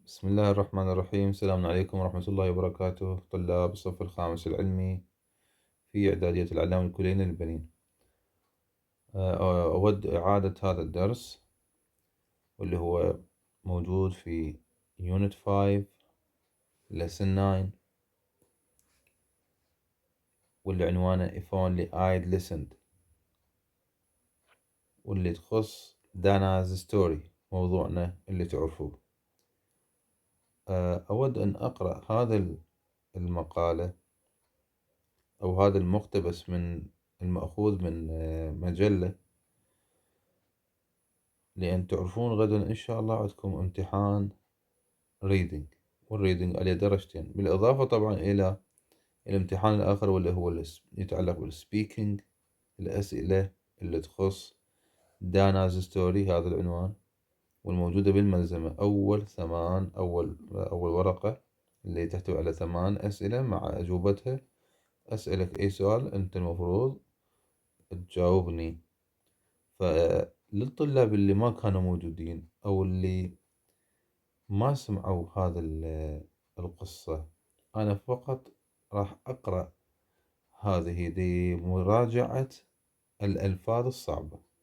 بسم الله الرحمن الرحيم. السلام عليكم ورحمة الله وبركاته، طلاب الصف الخامس العلمي في إعدادية العلامة الكليني للبنين. أود إعادة هذا الدرس واللي هو موجود في Unit 5 Lesson 9، واللي عنوانه If Only I'd Listened، واللي تخص دانا's ستوري، موضوعنا اللي تعرفوه. أود أن أقرأ هذا المقالة أو هذا المقتبس من المأخوذ من مجلة، لأن تعرفون غدا إن شاء الله عندكم امتحان ريدنج، والريدنج عليه درجتين، بالإضافة طبعا إلى الامتحان الآخر واللي هو يتعلق بالسبيكينج، الأسئلة اللي تخص دانا's ستوري، هذا العنوان، والموجودة بالملزمة. أول ورقة اللي تحتوي على 8 أسئلة مع أجوبتها. أسألك أي سؤال أنت المفروض تجاوبني. فللطلاب اللي ما كانوا موجودين أو اللي ما سمعوا هذا القصة، أنا فقط راح أقرأ هذه لمراجعة الألفاظ الصعبة،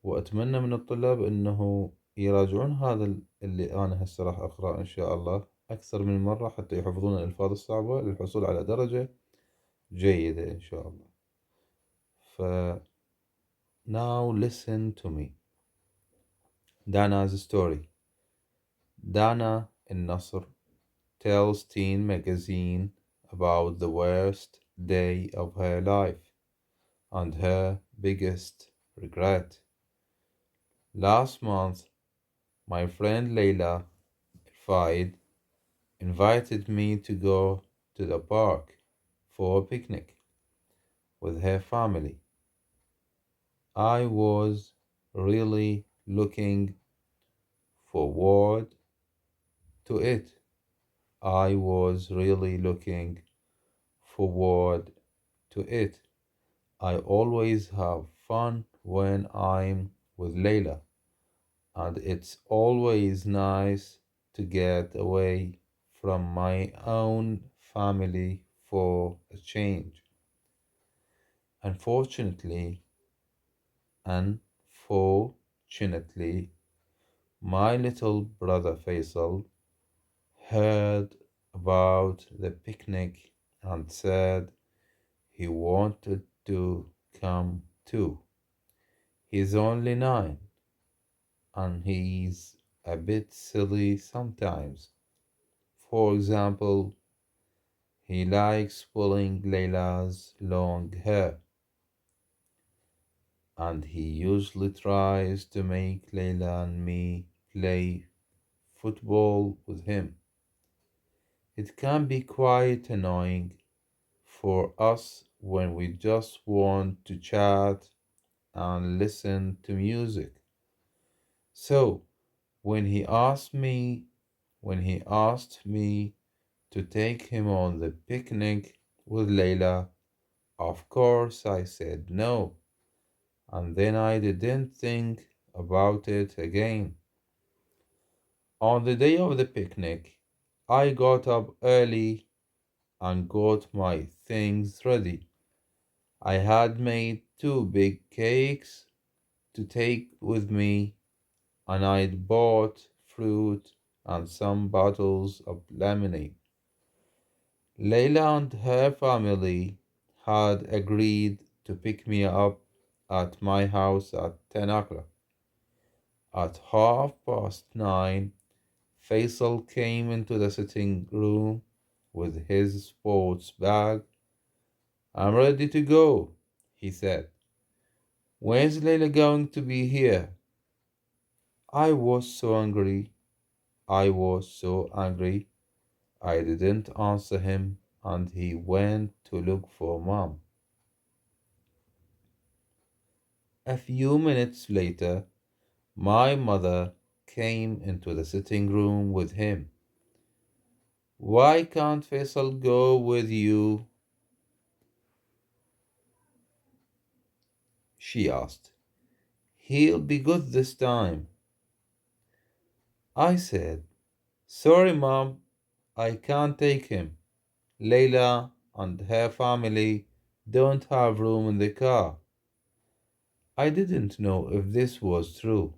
وأتمنى من الطلاب أنه يراجعون هذا اللي أنا هسه راح أقرأ إن شاء الله أكثر من مرة حتى يحفظون الألفاظ الصعبة للحصول على درجة جيدة إن شاء الله. Now listen to me. Dana's story. Dana النصر tells Teen Magazine about the worst day of her life and her biggest regret. Last month, my friend Layla Faid invited me to go to the park for a picnic with her family. I was really looking forward to it. I was really looking forward to it. I always have fun when I'm with Layla, and it's always nice to get away from my own family for a change. Unfortunately, my little brother Faisal heard about the picnic and said he wanted to come too. He's only 9 and he's a bit silly sometimes. For example, he likes pulling Layla's long hair, and he usually tries to make Layla and me play football with him. It can be quite annoying for us when we just want to chat and listen to music. So when he asked me to take him on the picnic with Layla, of course I said no, and then I didn't think about it again. On the day of the picnic, I got up early and got my things ready. I had made 2 big cakes to take with me, and I'd bought fruit and some bottles of lemonade. Layla and her family had agreed to pick me up at my house at 10 o'clock. At 9:30, Faisal came into the sitting room with his sports bag. "I'm ready to go," he said. "When's Layla going to be here?" I was so angry. I didn't answer him, and he went to look for Mom. A few minutes later, my mother came into the sitting room with him. "Why can't Faisal go with you?" she asked. "He'll be good this time." I said, Sorry, Mom, I can't take him. Layla and her family don't have room in the car. I didn't know if this was true,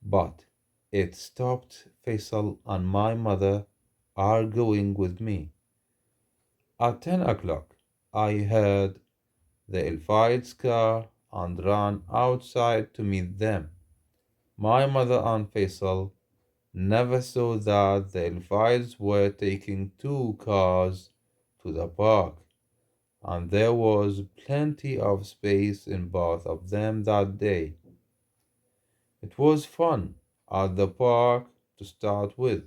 but it stopped Faisal and my mother arguing with me. At 10 o'clock, I heard the Elfide's car and ran outside to meet them. My mother and Faisal never saw that the Elfides were taking two cars to the park, and there was plenty of space in both of them that day. It was fun at the park to start with.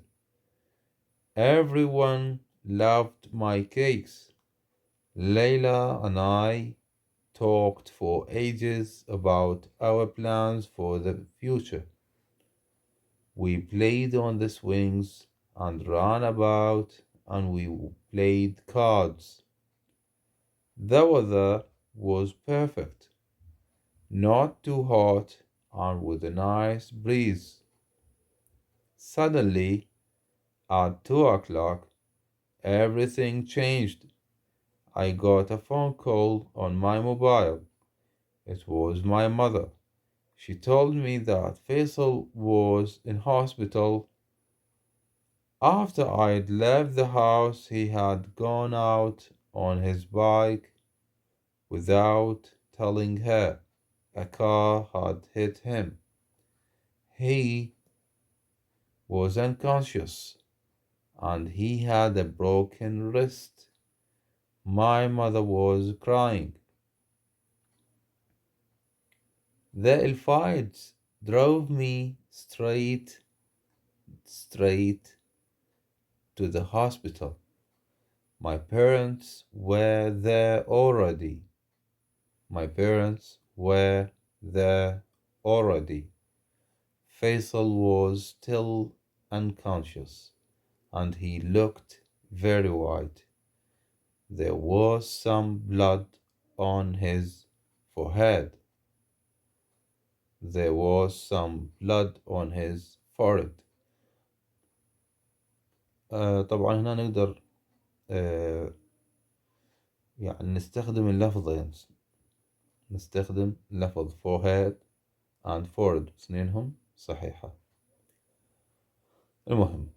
Everyone loved my cakes. Layla and I talked for ages about our plans for the future. We played on the swings and ran about and we played cards. The weather was perfect, not too hot and with a nice breeze. Suddenly, at 2 o'clock, everything changed. I got a phone call on my mobile. It was my mother. She told me that Faisal was in hospital. After I'd left the house, he had gone out on his bike without telling her. A car had hit him. He was unconscious and he had a broken wrist. My mother was crying. The Elfides drove me straight to the hospital. My parents were there already. My parents were there already. Faisal was still unconscious and he looked very white. There was some blood on his forehead. There was some blood on his forehead. طبعا هنا نقدر آه يعني نستخدم اللفظين. نستخدم لفظ forehead and forehead اثنينهم صحيحة. المهم,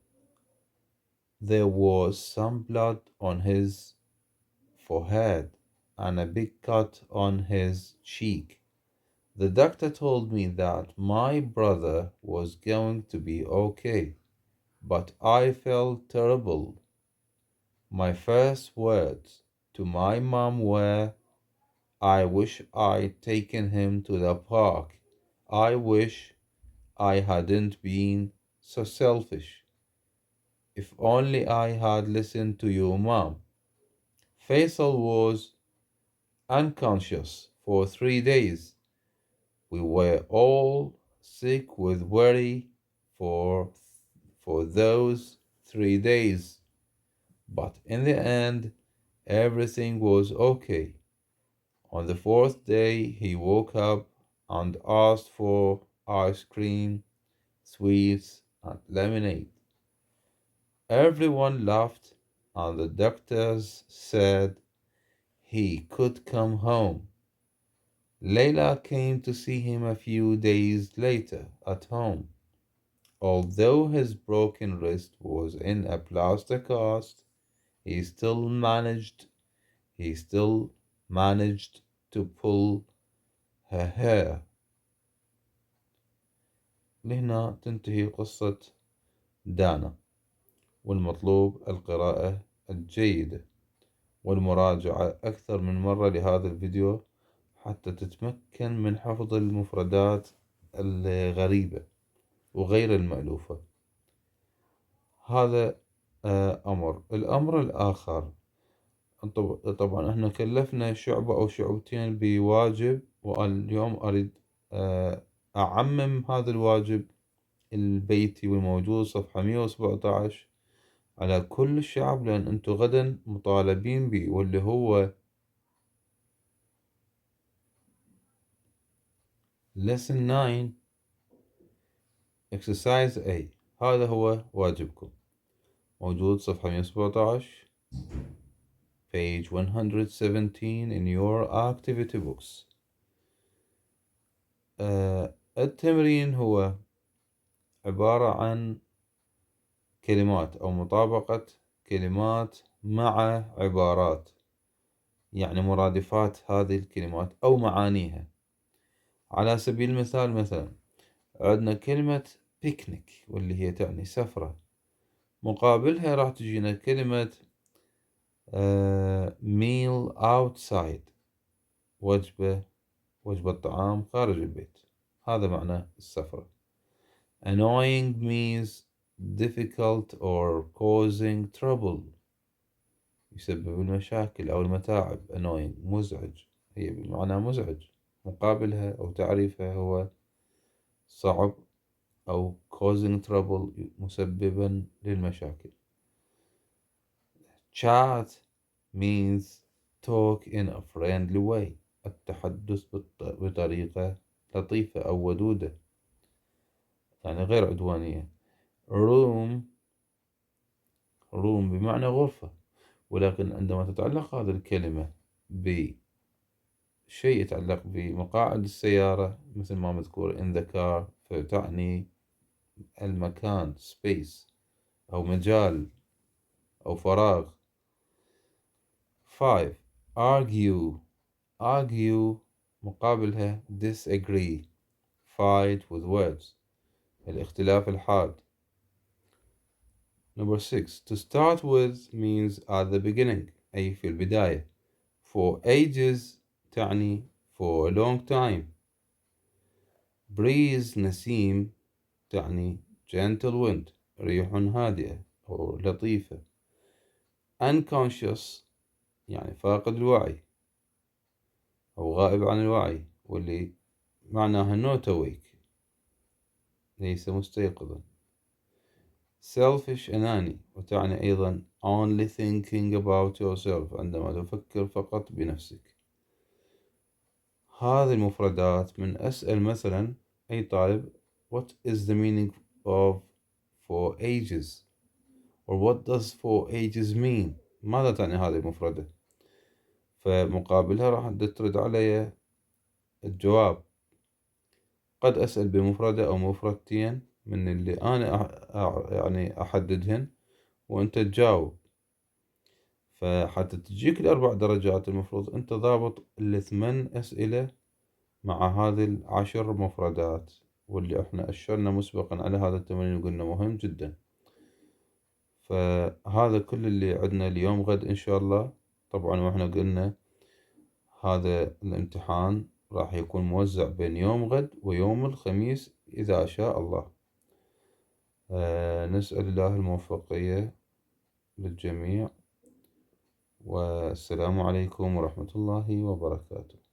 there was some blood on his forehead and a big cut on his cheek. The doctor told me that my brother was going to be okay, but I felt terrible. My first words to my mom were, I wish I'd taken him to the park. I wish I hadn't been so selfish. If only I had listened to you, Mom. Faisal was unconscious for 3 days. We were all sick with worry for, for those 3 days. But in the end, everything was okay. On the fourth day, he woke up and asked for ice cream, sweets, and lemonade. Everyone laughed, and the doctors said he could come home. Layla came to see him a few days later at home. Although his broken wrist was in a plaster cast, he still managed he still managed to pull her hair. لهنا تنتهي قصة دانا، والمطلوب القراءة الجيدة والمراجعة أكثر من مرة لهذا الفيديو حتى تتمكن من حفظ المفردات الغريبة وغير المألوفة. هذا أمر. الأمر الآخر، طبعا احنا كلفنا شعبة أو شعبتين بواجب، واليوم أريد أعمم هذا الواجب البيتي والموجود صفحة 117 على كل الشعب، لأن أنتوا غدا مطالبين به، واللي هو lesson 9 exercise A. هذا هو واجبكم. موجود صفحة 117 page 117 in your activity books. التمرين هو عبارة عن كلمات أو مطابقة كلمات مع عبارات، يعني مرادفات هذه الكلمات أو معانيها. على سبيل المثال مثلا عندنا كلمة بيكنيك واللي هي تعني سفرة، مقابلها راح تجينا كلمة meal outside، وجبة طعام خارج البيت، هذا معنى السفرة. annoying means difficult or causing trouble، يسبب المشاكل أو المتاعب. annoying مزعج، هي بمعنى مزعج، مقابلها أو تعريفها هو صعب أو causing trouble مسببا للمشاكل. chat means talk in a friendly way، التحدث بطريقة لطيفة أو ودودة، يعني غير عدوانية. room بمعنى غرفة، ولكن عندما تتعلق هذه الكلمة بشيء يتعلق بمقاعد السيارة مثل ما مذكور in the car، فتعني المكان space أو مجال أو فراغ. 5 argue مقابلها disagree، fight with words، الاختلاف الحاد. Number 6 to start with means at the beginning، أي في البداية. for ages تعني for a long time. breeze نسيم تعني gentle wind، ريح هادئة أو لطيفة. unconscious يعني فاقد الوعي أو غائب عن الوعي، واللي معناها not awake، ليس مستيقظا. selfish أناني، وتعني أيضا only thinking about yourself، عندما تفكر فقط بنفسك. هذه المفردات من أسأل مثلا أي طالب what is the meaning of for ages or what does for ages mean، ماذا تعني هذه المفردة؟ فمقابلها راح ترد علي الجواب. قد أسأل بمفردة أو مفردتين من اللي أنا يعني أحددهن وأنت تجاوب، فحتى تجيك ال4 درجات المفروض أنت ضابط ال8 أسئلة مع هذه ال10 مفردات، واللي احنا أشرنا مسبقا على هذا التمرين وقلنا مهم جدا. فهذا كل اللي عندنا اليوم. غد إن شاء الله طبعا واحنا قلنا هذا الامتحان راح يكون موزع بين يوم غد ويوم الخميس إذا شاء الله. نسأل الله الموفقية للجميع، والسلام عليكم ورحمة الله وبركاته.